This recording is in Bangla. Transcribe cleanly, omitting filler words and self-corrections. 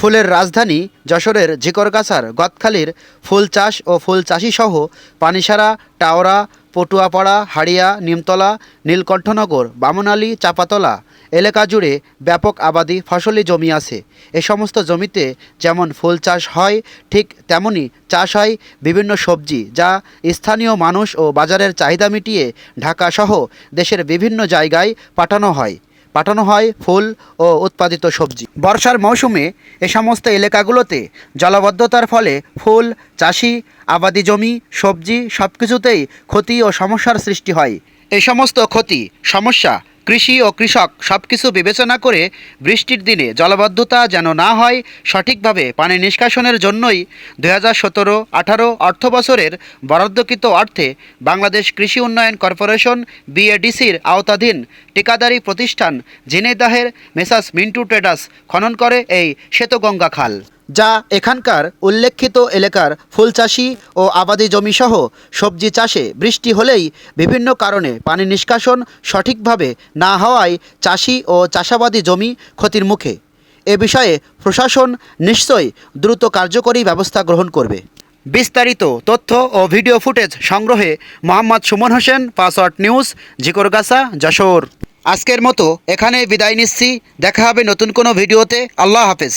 ফুলের রাজধানী যশোরের ঝিকরগাছার গদখালির ফুল চাষ ও ফুল চাষিসহ পানিসারা, টাওরা, পটুয়াপাড়া, হাড়িয়া, নিমতলা, নীলকণ্ঠনগর, বামনআলী, চাঁপাতলা এলাকা জুড়ে ব্যাপক আবাদি ফসলি জমি আছে। এ সমস্ত জমিতে যেমন ফুল চাষ হয়, ঠিক তেমনি চাষ হয় বিভিন্ন সবজি, যা স্থানীয় মানুষ ও বাজারের চাহিদা মিটিয়ে ঢাকাসহ দেশের বিভিন্ন জায়গায় পাঠানো হয় ফুল ও উৎপাদিত সবজি। বর্ষার মৌসুমে এ সমস্ত এলাকাগুলোতে জলাবদ্ধতার ফলে ফুল চাষি, আবাদি জমি, সবজি সব কিছুতেই ক্ষতি ও সমস্যার সৃষ্টি হয়। এই সমস্ত ক্ষতি, সমস্যা কৃষি ও কৃষক সব কিছু বিবেচনা করে বৃষ্টির দিনে জলাবদ্ধতা যেন না হয়, সঠিকভাবে পানি নিষ্কাশনের জন্যই 2017-18 অর্থবছরের বরাদ্দকৃত অর্থে বাংলাদেশ কৃষি উন্নয়ন কর্পোরেশন বিএডিসির আওতাধীন ঠিকাদারি প্রতিষ্ঠান ঝিনাইদহের মেসার্স মিন্টু ট্রেডার্স খনন করে এই শ্বেতগঙ্গা খাল, যা এখানকার উল্লেখিত এলাকার ফুল চাষি ও আবাদি জমিসহ সবজি চাষে বৃষ্টি হলেই বিভিন্ন কারণে পানি নিষ্কাশন সঠিকভাবে না হওয়ায় চাষি ও চাষাবাদী জমি ক্ষতির মুখে। এ বিষয়ে প্রশাসন নিশ্চয়ই দ্রুত কার্যকরী ব্যবস্থা গ্রহণ করবে। বিস্তারিত তথ্য ও ভিডিও ফুটেজ সংগ্রহে মোহাম্মদ সুমন হোসেন, পাসওয়ার্ড নিউজ, ঝিকরগাছা, যশোর। আজকের মতো এখানে বিদায় নিচ্ছি। দেখা হবে নতুন কোনো ভিডিওতে। আল্লাহ হাফেজ।